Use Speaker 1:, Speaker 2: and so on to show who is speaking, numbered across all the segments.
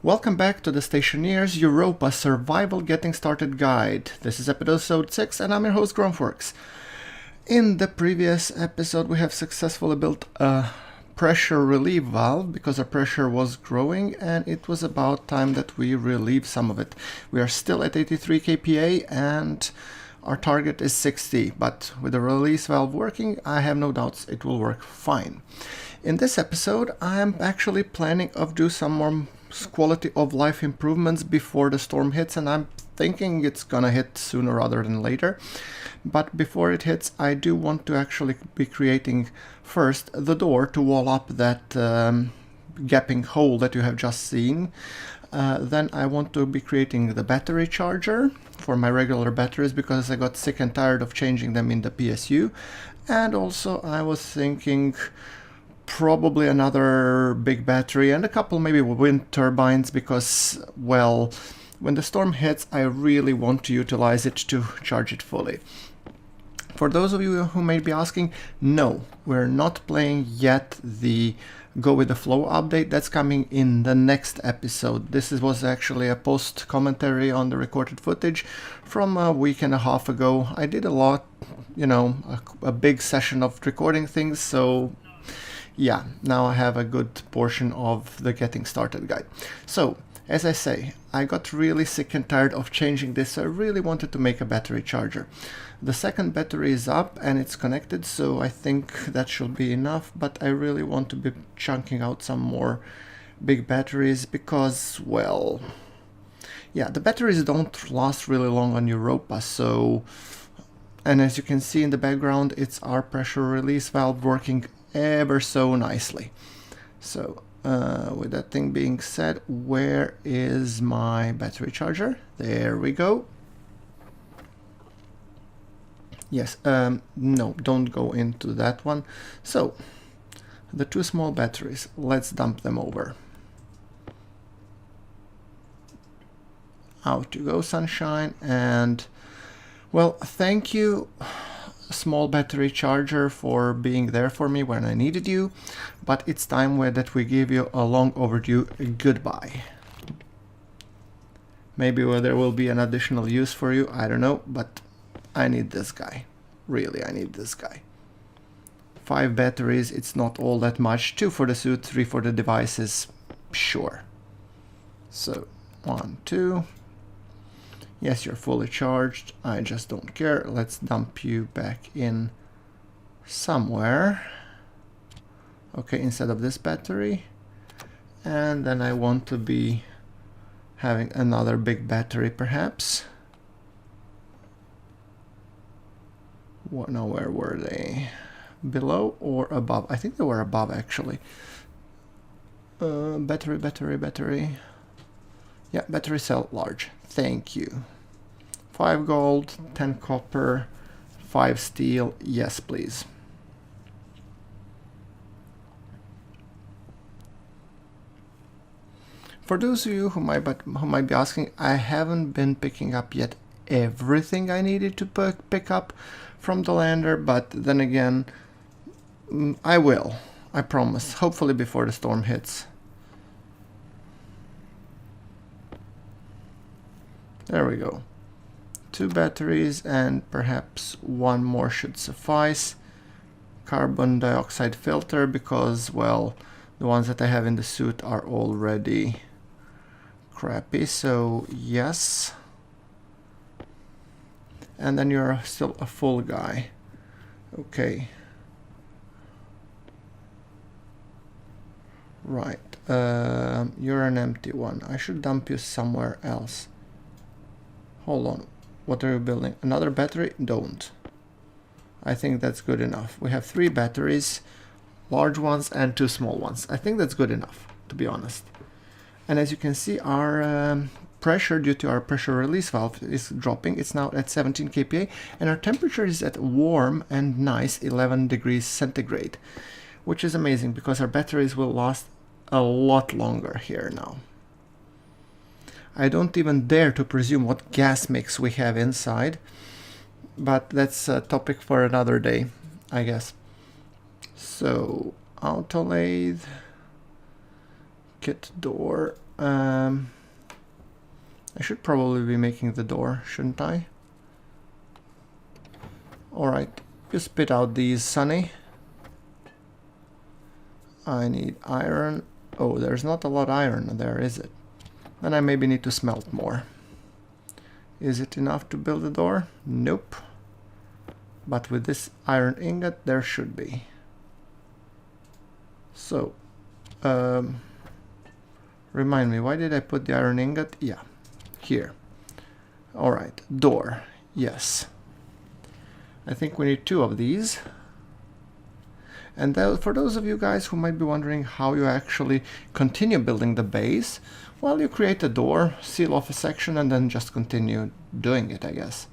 Speaker 1: Welcome back to the Stationeers Europa Survival Getting Started Guide. This is episode 6 and I'm your host GrunfWorks. In the previous episode we have successfully built a pressure relief valve because our pressure was growing and it was about time that we relieve some of it. We are still at 83 kPa and our target is 60, but with the release valve working, I have no doubts it will work fine. In this episode, I'm actually planning of do some more quality of life improvements before the storm hits, and I'm thinking it's gonna hit sooner rather than later. But before it hits, I do want to actually be creating first the door to wall up that gapping hole that you have just seen. Then I want to be creating the battery charger for my regular batteries because I got sick and tired of changing them in the PSU. And also I was thinking probably another big battery and a couple maybe wind turbines because, well, when the storm hits I really want to utilize it to charge it fully. For those of you who may be asking, no, we're not playing yet the Go with the Flow update. That's coming in the next episode. This was actually a post commentary on the recorded footage from a week and a half ago. I did a lot, you know, a big session of recording things, so yeah, now I have a good portion of the Getting Started guide. So, as I say, I got really sick and tired of changing this, so I really wanted to make a battery charger. The second battery is up and it's connected, so I think that should be enough, but I really want to be chunking out some more big batteries because, well, yeah, the batteries don't last really long on Europa, so, and as you can see in the background, it's our pressure release valve working ever so nicely. So with that thing being said, where is my battery charger? There we go. Yes, no, don't go into that one. So the two small batteries, let's dump them over. Out you go, sunshine. And well, thank you, small battery charger, for being there for me when I needed you, but it's time that we give you a long overdue goodbye. Maybe there will be an additional use for you, I don't know, but I need this guy. Really, I need this guy. 5 batteries, it's not all that much. 2 for the suit, 3 for the devices, sure. So 1, 2. Yes, you're fully charged. I just don't care. Let's dump you back in somewhere. Okay, instead of this battery. And then I want to be having another big battery, perhaps. What, now, where were they? Below or above? I think they were above, actually. Battery, battery, battery. Yeah, battery cell large. Thank you. 5 gold, 10 copper, 5 steel. Yes, please. For those of you who might be asking, I haven't been picking up yet everything I needed to pick up from the lander, but then again, I will. I promise. Hopefully before the storm hits. There we go. 2 batteries and perhaps 1 more should suffice. Carbon dioxide filter because, well, the ones that I have in the suit are already crappy, so yes. And then you're still a full guy. Okay. Right. You're an empty one. I should dump you somewhere else. Hold on. What are you building? Another battery? Don't. I think that's good enough. We have 3 batteries, large ones and 2 small ones. I think that's good enough, to be honest. And as you can see, our pressure due to our pressure release valve is dropping. It's now at 17 kPa and our temperature is at warm and nice 11 degrees centigrade, which is amazing because our batteries will last a lot longer here now. I don't even dare to presume what gas mix we have inside, but that's a topic for another day, I guess. So, auto lathe, kit door, I should probably be making the door, shouldn't I? Alright, you spit out these, Sonny. I need iron. Oh, there's not a lot of iron there, is it? Then I maybe need to smelt more. Is it enough to build a door? Nope. But with this iron ingot, there should be. So, remind me, why did I put the iron ingot? Yeah, here. Alright, door. Yes. I think we need 2 of these. And for those of you guys who might be wondering how you actually continue building the base, well, you create a door, seal off a section, and then just continue doing it, I guess.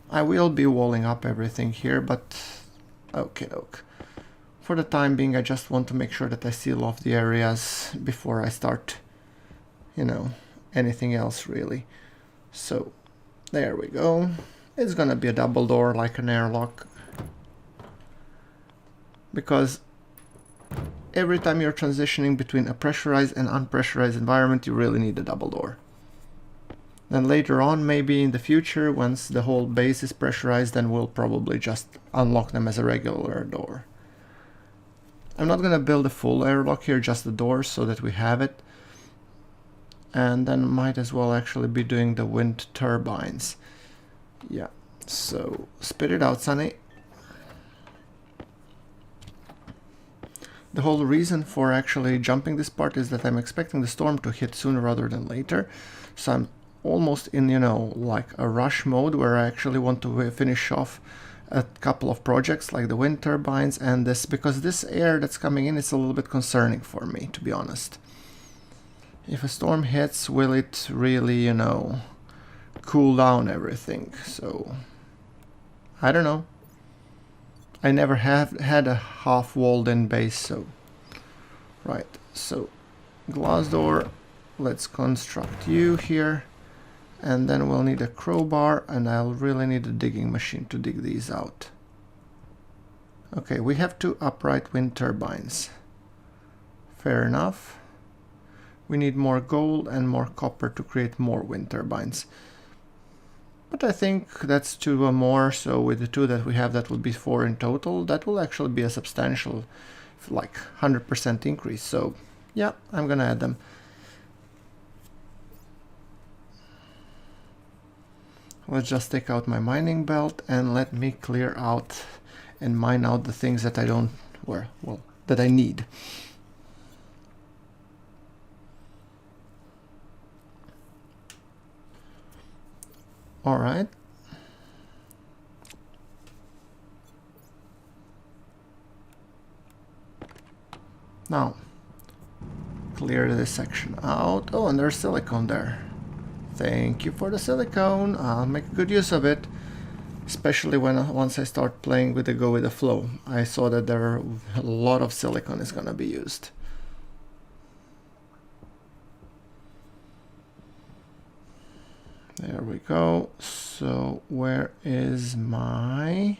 Speaker 1: I will be walling up everything here, but okay, look. For the time being, I just want to make sure that I seal off the areas before I start, you know, anything else really. So, there we go. It's gonna be a double door like an airlock. Because every time you're transitioning between a pressurized and unpressurized environment, you really need a double door. Then later on, maybe in the future, once the whole base is pressurized, then we'll probably just unlock them as a regular door. I'm not gonna build a full airlock here, just the doors so that we have it. And then might as well actually be doing the wind turbines. Yeah, so spit it out, Sonny. The whole reason for actually jumping this part is that I'm expecting the storm to hit sooner rather than later. So I'm almost in, you know, like a rush mode where I actually want to finish off a couple of projects like the wind turbines and this, because this air that's coming in is a little bit concerning for me, to be honest. If a storm hits, will it really, you know, cool down everything? So, I don't know. I never have had a half-walled in base, so... Right, so glass door, let's construct you here. And then we'll need a crowbar, and I'll really need a digging machine to dig these out. Okay, we have 2 upright wind turbines. Fair enough. We need more gold and more copper to create more wind turbines. But I think that's 2 or more, so with the 2 that we have, that will be 4 in total. That will actually be a substantial, like 100% increase. So yeah, I'm gonna add them. Let's just take out my mining belt and let me clear out and mine out the things that I don't, well, that I need. All right. Now, clear this section out. Oh, and there's silicone there. Thank you for the silicone. I'll make good use of it, especially once I start playing with the go with the flow. I saw that there are a lot of silicone is gonna be used. There we go. So where is my...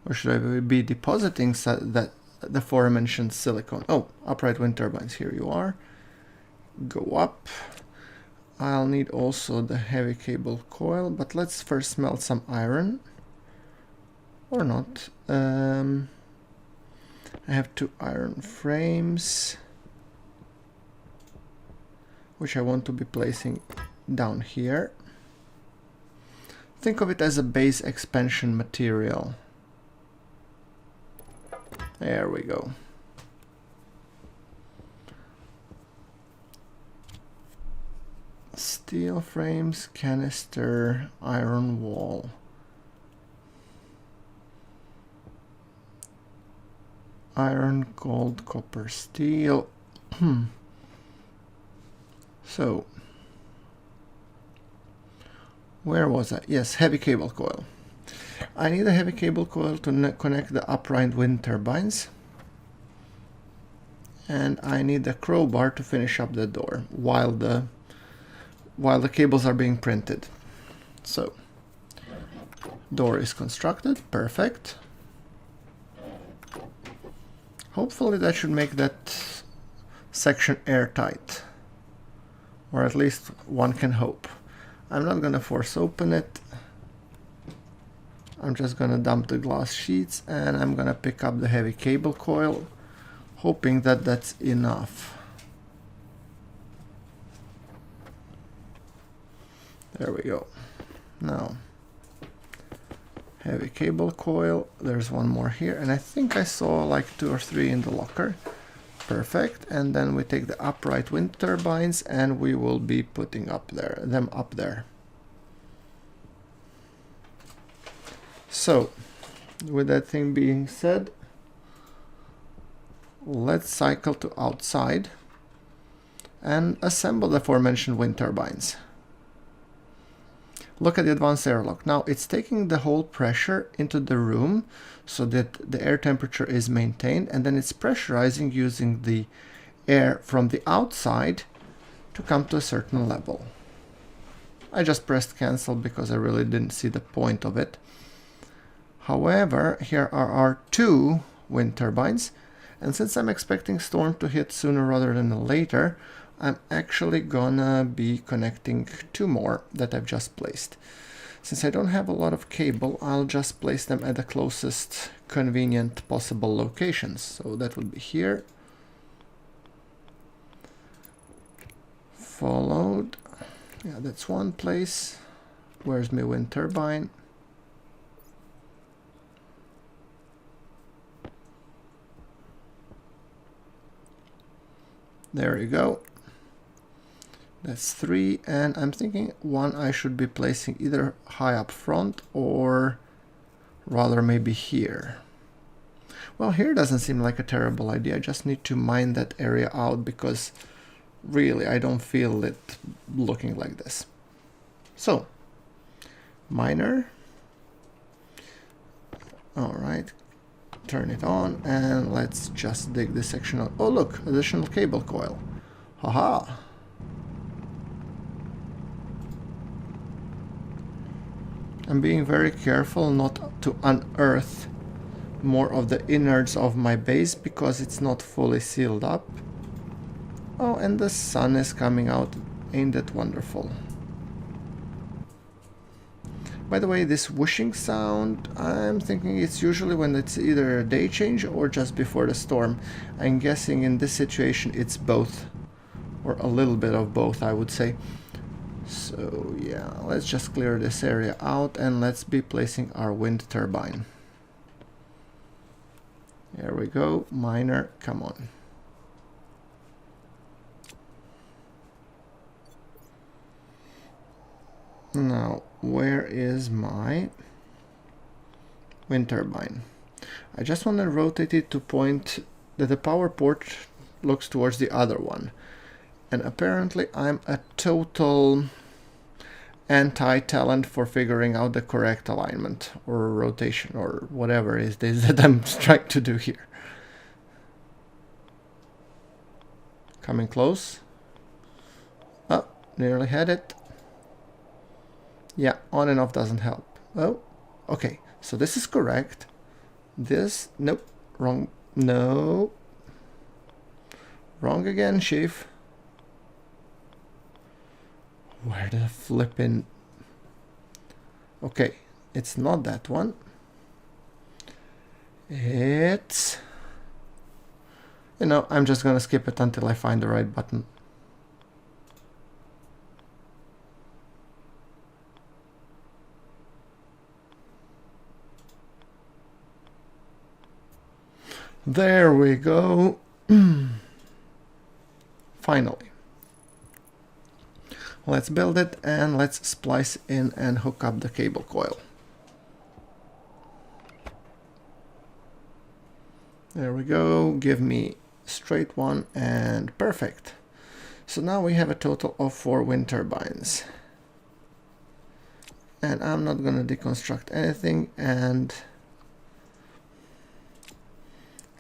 Speaker 1: Where should I be depositing that the aforementioned silicone? Oh, upright wind turbines. Here you are. Go up. I'll need also the heavy cable coil, but let's first smelt some iron. Or not. I have 2 iron frames, which I want to be placing down here. Think of it as a base expansion material. There we go. Steel frames, canister, iron wall. Iron, gold, copper, steel. So, where was I? Yes, heavy cable coil. I need a heavy cable coil to connect the upright wind turbines. And I need a crowbar to finish up the door while the cables are being printed. So, door is constructed, perfect. Hopefully that should make that section airtight. Or at least one can hope. I'm not gonna force open it. I'm just gonna dump the glass sheets and I'm gonna pick up the heavy cable coil, hoping that that's enough. There we go. Now, heavy cable coil, there's one more here, and I think I saw like 2 or 3 in the locker. Perfect, and then we take the upright wind turbines and we will be putting them up there. So, with that thing being said, let's cycle to outside and assemble the aforementioned wind turbines. Look at the advanced airlock. Now it's taking the whole pressure into the room so that the air temperature is maintained, and then it's pressurizing using the air from the outside to come to a certain level. I just pressed cancel because I really didn't see the point of it. However, here are our 2 wind turbines, and since I'm expecting storm to hit sooner rather than later, I'm actually gonna be connecting 2 more that I've just placed. Since I don't have a lot of cable, I'll just place them at the closest convenient possible locations. So that would be here. Followed. Yeah, that's one place. Where's my wind turbine? There you go. That's 3, and I'm thinking 1 I should be placing either high up front or rather maybe here. Well, here doesn't seem like a terrible idea. I just need to mine that area out because really I don't feel it looking like this. So, miner. Alright, turn it on and let's just dig this section out. Oh look, additional cable coil. Haha. I'm being very careful not to unearth more of the innards of my base because it's not fully sealed up. Oh, and the sun is coming out. Ain't that wonderful? By the way, this whooshing sound, I'm thinking it's usually when it's either a day change or just before the storm. I'm guessing in this situation it's both, or a little bit of both, I would say. So yeah, let's just clear this area out and let's be placing our wind turbine. There we go, miner, come on. Now, where is my wind turbine? I just want to rotate it to point that the power port looks towards the other one. And apparently I'm a total anti-talent for figuring out the correct alignment or rotation or whatever it is that I'm trying to do here. Coming close. Oh, nearly had it. Yeah, on and off doesn't help. Oh, okay, so this is correct. This, nope, wrong, no. Wrong again, chief. Where the flippin'... Okay, it's not that one. It's... You know, I'm just gonna skip it until I find the right button. There we go. Finally. Let's build it and let's splice in and hook up the cable coil. There we go. Give me straight one and perfect. So now we have a total of 4 wind turbines. And I'm not going to deconstruct anything, and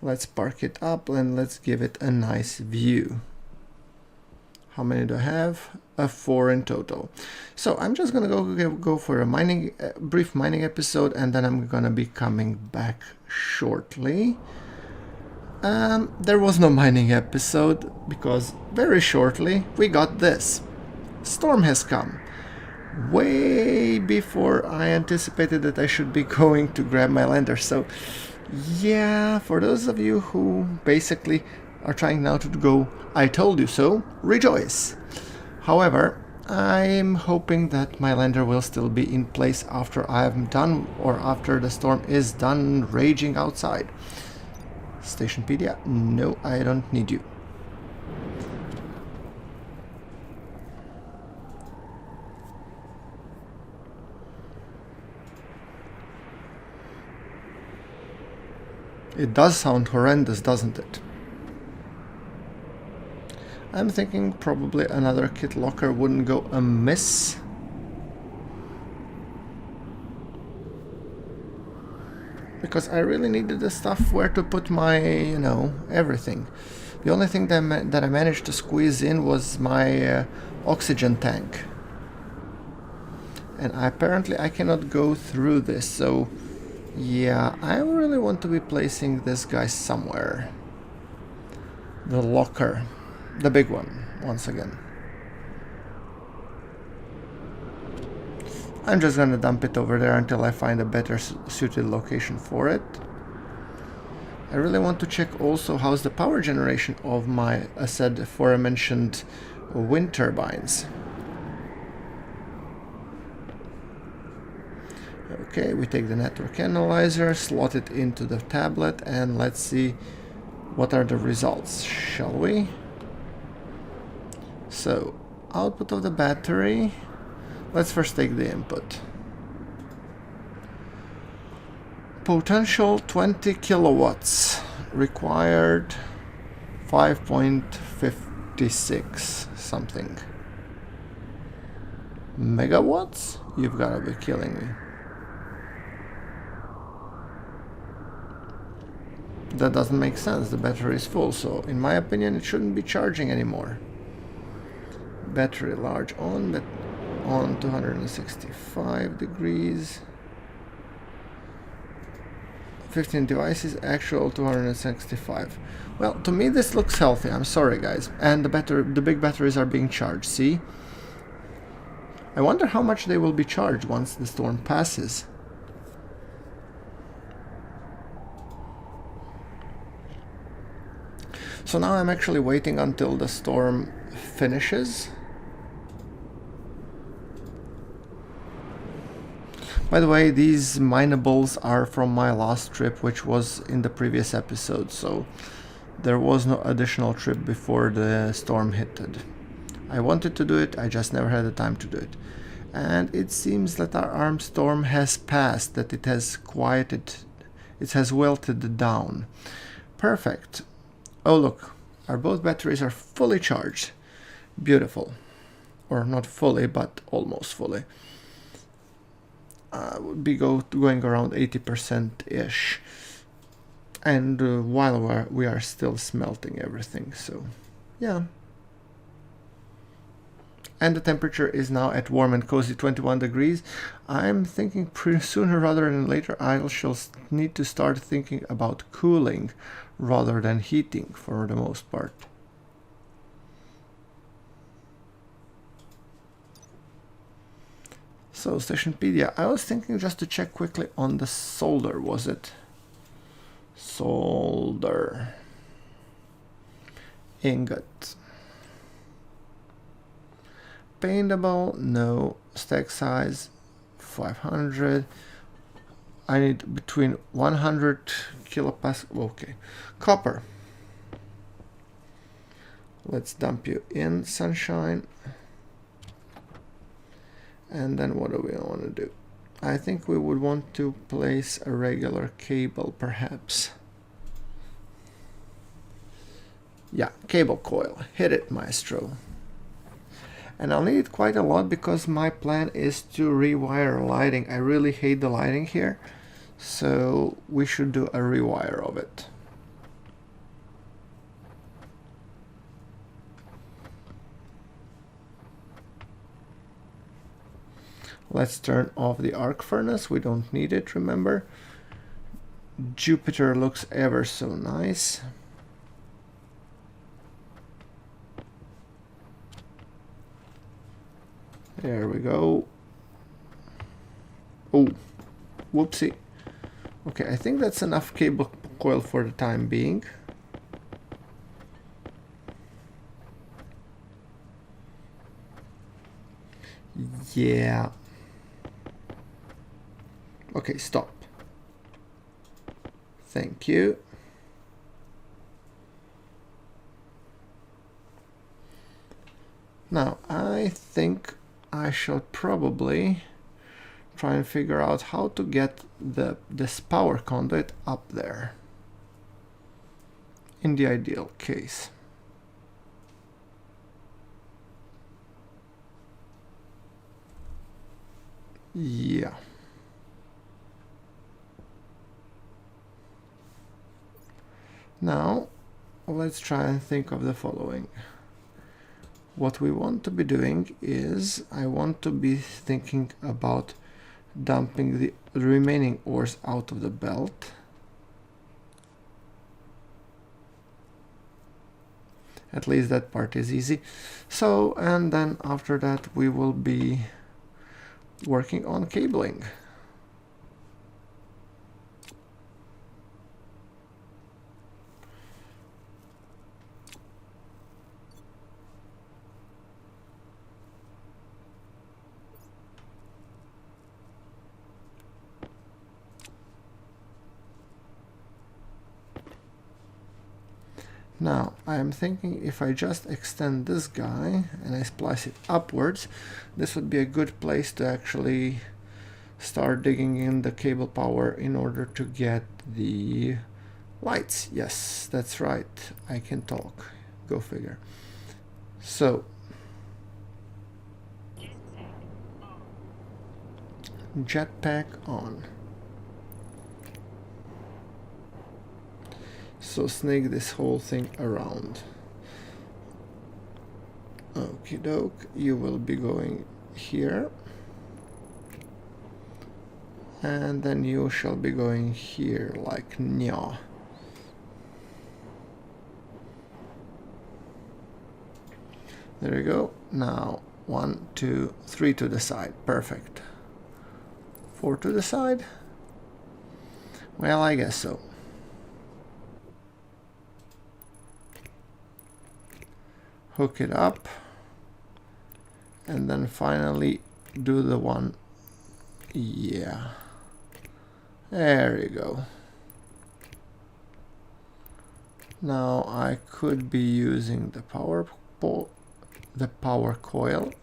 Speaker 1: let's park it up and let's give it a nice view. How many do I have? 4 in total. So I'm just gonna go for a brief mining episode, and then I'm gonna be coming back shortly. There was no mining episode because very shortly we got this. Storm has come. Way before I anticipated that I should be going to grab my lander. So yeah, for those of you who basically are trying now to go I told you so, rejoice. However, I'm hoping that my lander will still be in place after I'm done, or after the storm is done raging outside. Stationpedia, no, I don't need you. It does sound horrendous, doesn't it? I'm thinking probably another kit locker wouldn't go amiss. Because I really needed the stuff where to put my, you know, everything. The only thing that I managed to squeeze in was my oxygen tank. And apparently I cannot go through this, so yeah, I really want to be placing this guy somewhere. The locker. The big one, once again. I'm just gonna dump it over there until I find a better suited location for it. I really want to check also how's the power generation of my, I said, aforementioned wind turbines. Okay, we take the network analyzer, slot it into the tablet, and let's see what are the results, shall we? So, output of the battery. Let's first take the input. Potential 20 kilowatts. Required 5.56 something. Megawatts? You've gotta be killing me. That doesn't make sense. The battery is full, so in my opinion it shouldn't be charging anymore. Battery large on, but on 265 degrees. 15 devices, actual 265. Well, to me this looks healthy. I'm sorry, guys. And the big batteries are being charged. See? I wonder how much they will be charged once the storm passes. So now I'm actually waiting until the storm finishes. By the way, these minables are from my last trip, which was in the previous episode, so there was no additional trip before the storm hit. I wanted to do it, I just never had the time to do it. And it seems that our armed storm has passed, that it has quieted, it has wilted down. Perfect. Oh look, our both batteries are fully charged. Beautiful. Or not fully, but almost fully. Would be going around 80%-ish. And while we are still smelting everything, so yeah. And the temperature is now at warm and cozy 21 degrees. I'm thinking pretty sooner rather than later I shall need to start thinking about cooling rather than heating for the most part. So Stationpedia, I was thinking just to check quickly on the solder, was it? Solder. Ingot. Paintable, no. Stack size, 500. I need between 100 kilopascal, okay. Copper. Let's dump you in, sunshine. And then what do we want to do? I think we would want to place a regular cable, perhaps. Yeah, cable coil. Hit it, maestro. And I'll need it quite a lot because my plan is to rewire lighting. I really hate the lighting here, so we should do a rewire of it. Let's turn off the arc furnace. We don't need it, remember. Jupiter looks ever so nice. There we go. Oh, whoopsie. Okay, I think that's enough cable coil for the time being. Yeah. Okay, stop. Thank you. Now, I think I shall probably try and figure out how to get this power conduit up there. In the ideal case. Yeah. Now, let's try and think of the following. What we want to be doing is, I want to be thinking about dumping the remaining ores out of the belt. At least that part is easy. So, and then after that we will be working on cabling. Now, I am thinking if I just extend this guy and I splice it upwards, this would be a good place to actually start digging in the cable power in order to get the lights. Yes, that's right. I can talk. Go figure. So, jetpack on. So snake this whole thing around. Okie doke, you will be going here. And then you shall be going here, like nya. There you go. Now 1, 2, 3 to the side. Perfect. 4 to the side? Well, I guess so. Hook it up, and then finally do the one. Yeah, there you go. Now I could be using the power coil,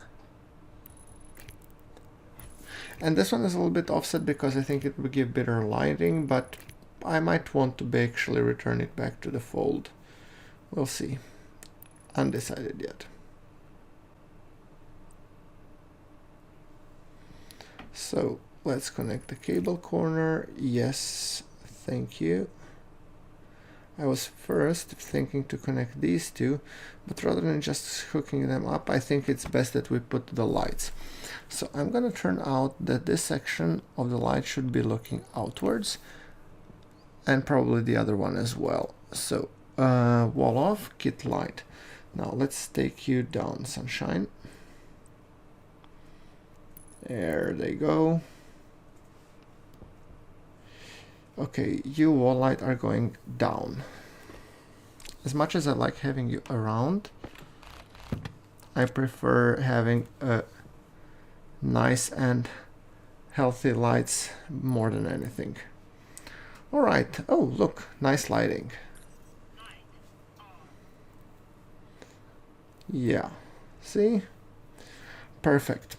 Speaker 1: and this one is a little bit offset because I think it will give better lighting, but I might want to actually return it back to the fold. We'll see. Undecided yet. So let's connect the cable corner. Yes, thank you. I was first thinking to connect these two, but rather than just hooking them up, I think it's best that we put the lights. So I'm going to turn out that this section of the light should be looking outwards, and probably the other one as well. So wall off, kit light. Now let's take you down, sunshine. There they go. Okay, you wall light are going down. As much as I like having you around, I prefer having a nice and healthy lights more than anything. All right. Oh, look, nice lighting. Yeah, see? Perfect.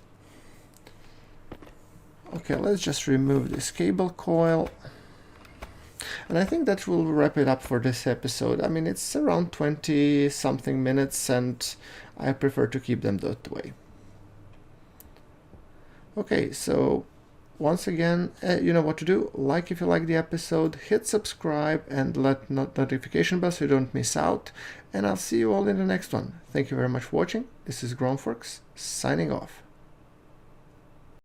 Speaker 1: Okay, let's just remove this cable coil. And I think that will wrap it up for this episode. I mean, it's around 20 something minutes, and I prefer to keep them that way. Okay, so once again, you know what to do. Like if you like the episode, hit subscribe and let notification bell so you don't miss out. And I'll see you all in the next one. Thank you very much for watching. This is GrunfWorks signing off.